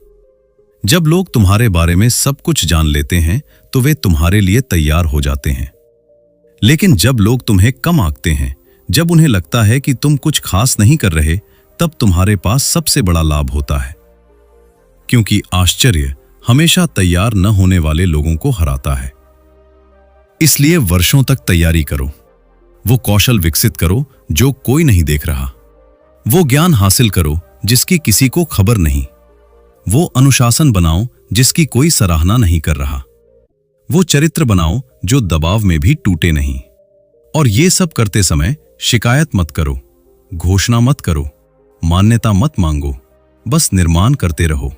जब लोग तुम्हारे बारे में सब कुछ जान लेते हैं तो वे तुम्हारे लिए तैयार हो जाते हैं। लेकिन जब लोग तुम्हें कम आंकते हैं, जब उन्हें लगता है कि तुम कुछ खास नहीं कर रहे, तब तुम्हारे पास सबसे बड़ा लाभ होता है। क्योंकि आश्चर्य हमेशा तैयार न होने वाले लोगों को हराता है। इसलिए वर्षों तक तैयारी करो, वो कौशल विकसित करो जो कोई नहीं देख रहा, वो ज्ञान हासिल करो जिसकी किसी को खबर नहीं। वो अनुशासन बनाओ जिसकी कोई सराहना नहीं कर रहा। वो चरित्र बनाओ जो दबाव में भी टूटे नहीं। और ये सब करते समय शिकायत मत करो, घोषणा मत करो, मान्यता मत मांगो, बस निर्माण करते रहो।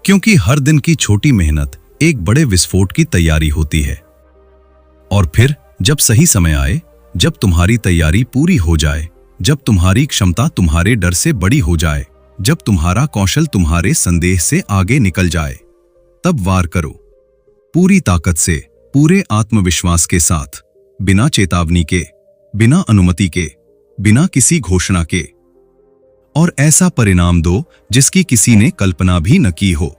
क्योंकि हर दिन की छोटी मेहनत एक बड़े विस्फोट की तैयारी होती है। और फिर जब सही समय आए, जब तुम्हारी तैयारी पूरी हो जाए, जब तुम्हारी क्षमता तुम्हारे डर से बड़ी हो जाए, जब तुम्हारा कौशल तुम्हारे संदेह से आगे निकल जाए, तब वार करो, पूरी ताकत से, पूरे आत्मविश्वास के साथ, बिना चेतावनी के, बिना अनुमति के, बिना किसी घोषणा के। और ऐसा परिणाम दो जिसकी किसी ने कल्पना भी न की हो।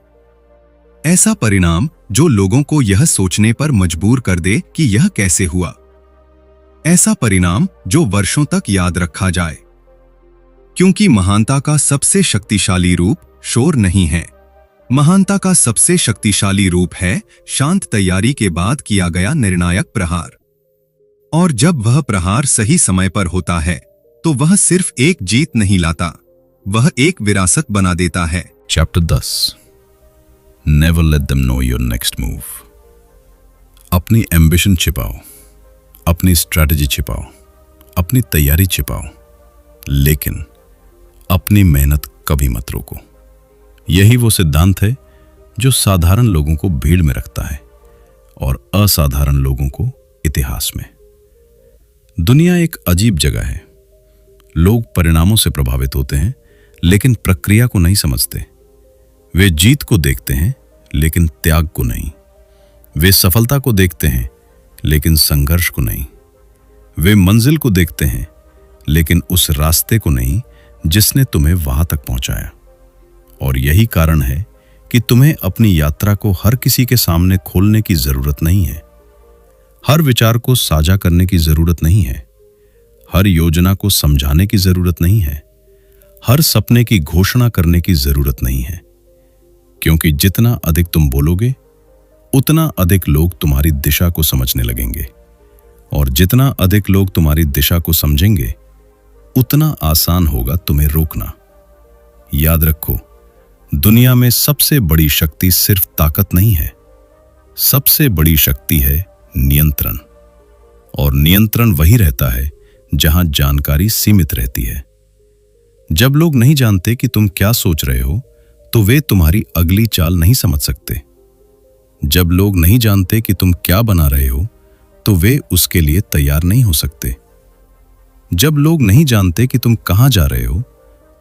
ऐसा परिणाम जो लोगों को यह सोचने पर मजबूर कर दे कि यह कैसे हुआ। ऐसा परिणाम जो वर्षों तक याद रखा जाए। क्योंकि महानता का सबसे शक्तिशाली रूप शोर नहीं है। महानता का सबसे शक्तिशाली रूप है शांत तैयारी के बाद किया गया निर्णायक प्रहार। और जब वह प्रहार सही समय पर होता है तो वह सिर्फ एक जीत नहीं लाता, वह एक विरासत बना देता है। Chapter 10 never let them know your next move. अपनी एम्बिशन छिपाओ, अपनी स्ट्रैटेजी छिपाओ, अपनी तैयारी छिपाओ, लेकिन अपनी मेहनत कभी मत रोको। यही वो सिद्धांत है जो साधारण लोगों को भीड़ में रखता है और असाधारण लोगों को इतिहास में। दुनिया एक अजीब जगह है। लोग परिणामों से प्रभावित होते हैं लेकिन प्रक्रिया को नहीं समझते। वे जीत को देखते हैं लेकिन त्याग को नहीं। वे सफलता को देखते हैं लेकिन संघर्ष को नहीं। वे मंजिल को देखते हैं लेकिन उस रास्ते को नहीं जिसने तुम्हें वहां तक पहुंचाया। और यही कारण है कि तुम्हें अपनी यात्रा को हर किसी के सामने खोलने की जरूरत नहीं है। हर विचार को साझा करने की जरूरत नहीं है। हर योजना को समझाने की जरूरत नहीं है। हर सपने की घोषणा करने की जरूरत नहीं है। क्योंकि जितना अधिक तुम बोलोगे उतना अधिक लोग तुम्हारी दिशा को समझने लगेंगे, और जितना अधिक लोग तुम्हारी दिशा को समझेंगे उतना आसान होगा तुम्हें रोकना। याद रखो, दुनिया में सबसे बड़ी शक्ति सिर्फ ताकत नहीं है, सबसे बड़ी शक्ति है नियंत्रण। और नियंत्रण वही रहता है जहां जानकारी सीमित रहती है। जब लोग नहीं जानते कि तुम क्या सोच रहे हो तो वे तुम्हारी अगली चाल नहीं समझ सकते। जब लोग नहीं जानते कि तुम क्या बना रहे हो तो वे उसके लिए तैयार नहीं हो सकते। जब लोग नहीं जानते कि तुम कहां जा रहे हो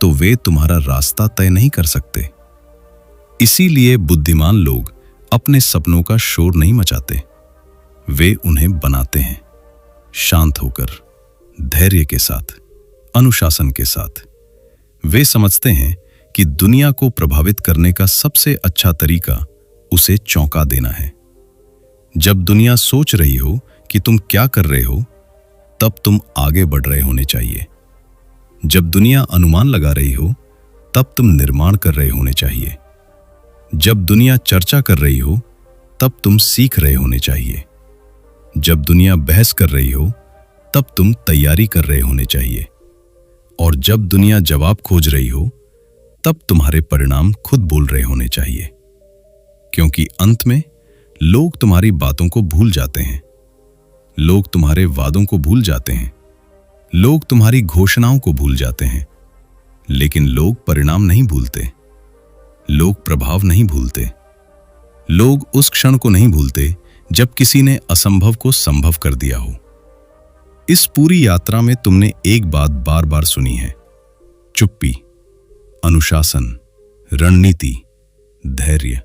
तो वे तुम्हारा रास्ता तय नहीं कर सकते। इसीलिए बुद्धिमान लोग अपने सपनों का शोर नहीं मचाते, वे उन्हें बनाते हैं, शांत होकर, धैर्य के साथ, अनुशासन के साथ। वे समझते हैं कि दुनिया को प्रभावित करने का सबसे अच्छा तरीका उसे चौंका देना है। जब दुनिया सोच रही हो कि तुम क्या कर रहे हो, तब तुम आगे बढ़ रहे होने चाहिए। जब दुनिया अनुमान लगा रही हो, तब तुम निर्माण कर रहे होने चाहिए। जब दुनिया चर्चा कर रही हो, तब तुम सीख रहे होने चाहिए। जब दुनिया बहस कर रही हो, तब तुम तैयारी कर रहे होने चाहिए। और जब दुनिया जवाब खोज रही हो, तब तुम्हारे परिणाम खुद बोल रहे होने चाहिए। क्योंकि अंत में लोग तुम्हारी बातों को भूल जाते हैं, लोग तुम्हारे वादों को भूल जाते हैं, लोग तुम्हारी घोषणाओं को भूल जाते हैं, लेकिन लोग परिणाम नहीं भूलते, लोग प्रभाव नहीं भूलते, लोग उस क्षण को नहीं भूलते जब किसी ने असंभव को संभव कर दिया हो। इस पूरी यात्रा में तुमने एक बात बार बार सुनी है: चुप्पी, अनुशासन, रणनीति, धैर्य,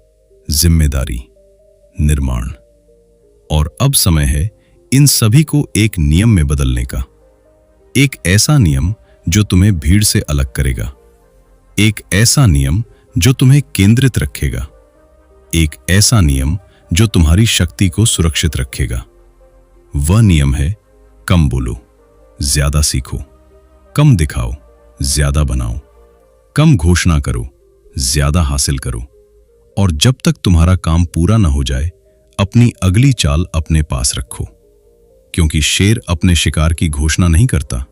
जिम्मेदारी, निर्माण। और अब समय है इन सभी को एक नियम में बदलने का। एक ऐसा नियम जो तुम्हें भीड़ से अलग करेगा, एक ऐसा नियम जो तुम्हें केंद्रित रखेगा, एक ऐसा नियम जो तुम्हारी शक्ति को सुरक्षित रखेगा। वह नियम है: कम बोलो, ज्यादा सीखो, कम दिखाओ, ज्यादा बनाओ, कम घोषणा करो, ज्यादा हासिल करो। और जब तक तुम्हारा काम पूरा न हो जाए, अपनी अगली चाल अपने पास रखो। क्योंकि शेर अपने शिकार की घोषणा नहीं करता,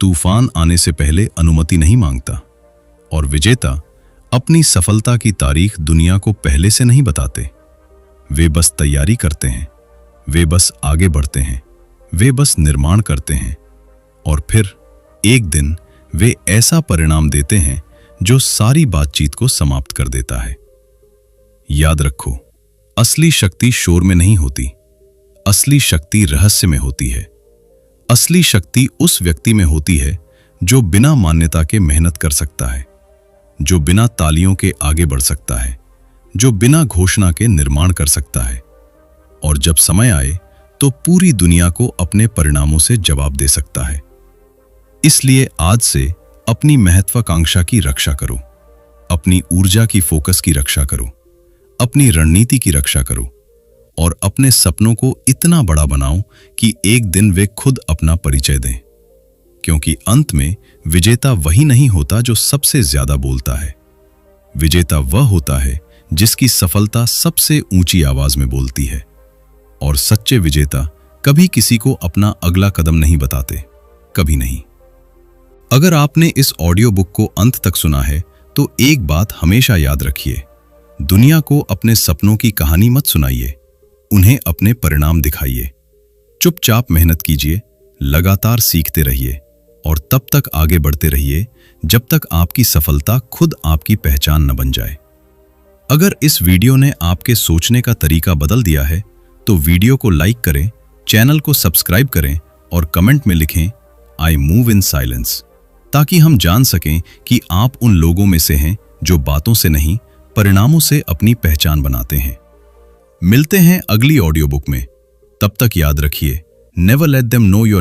तूफान आने से पहले अनुमति नहीं मांगता, और विजेता अपनी सफलता की तारीख दुनिया को पहले से नहीं बताते। वे बस तैयारी करते हैं, वे बस आगे बढ़ते हैं, वे बस निर्माण करते हैं, और फिर एक दिन वे ऐसा परिणाम देते हैं जो सारी बातचीत को समाप्त कर देता है। याद रखो, असली शक्ति शोर में नहीं होती, असली शक्ति रहस्य में होती है। असली शक्ति उस व्यक्ति में होती है जो बिना मान्यता के मेहनत कर सकता है, जो बिना तालियों के आगे बढ़ सकता है, जो बिना घोषणा के निर्माण कर सकता है, और जब समय आए तो पूरी दुनिया को अपने परिणामों से जवाब दे सकता है। इसलिए आज से अपनी महत्वाकांक्षा की रक्षा करो, अपनी ऊर्जा की फोकस की रक्षा करो, अपनी रणनीति की रक्षा करो, और अपने सपनों को इतना बड़ा बनाओ कि एक दिन वे खुद अपना परिचय दें। क्योंकि अंत में विजेता वही नहीं होता जो सबसे ज्यादा बोलता है, विजेता वह होता है जिसकी सफलता सबसे ऊंची आवाज में बोलती है। और सच्चे विजेता कभी किसी को अपना अगला कदम नहीं बताते, कभी नहीं। अगर आपने इस ऑडियो बुक को अंत तक सुना है तो एक बात हमेशा याद रखिए, दुनिया को अपने सपनों की कहानी मत सुनाइए, उन्हें अपने परिणाम दिखाइए। चुपचाप मेहनत कीजिए, लगातार सीखते रहिए, और तब तक आगे बढ़ते रहिए जब तक आपकी सफलता खुद आपकी पहचान न बन जाए। अगर इस वीडियो ने आपके सोचने का तरीका बदल दिया है तो वीडियो को लाइक करें, चैनल को सब्सक्राइब करें और कमेंट में लिखें आई मूव इन साइलेंस, ताकि हम जान सकें कि आप उन लोगों में से हैं जो बातों से नहीं, परिणामों से अपनी पहचान बनाते हैं। मिलते हैं अगली ऑडियो बुक में। तब तक याद रखिए, never let them know your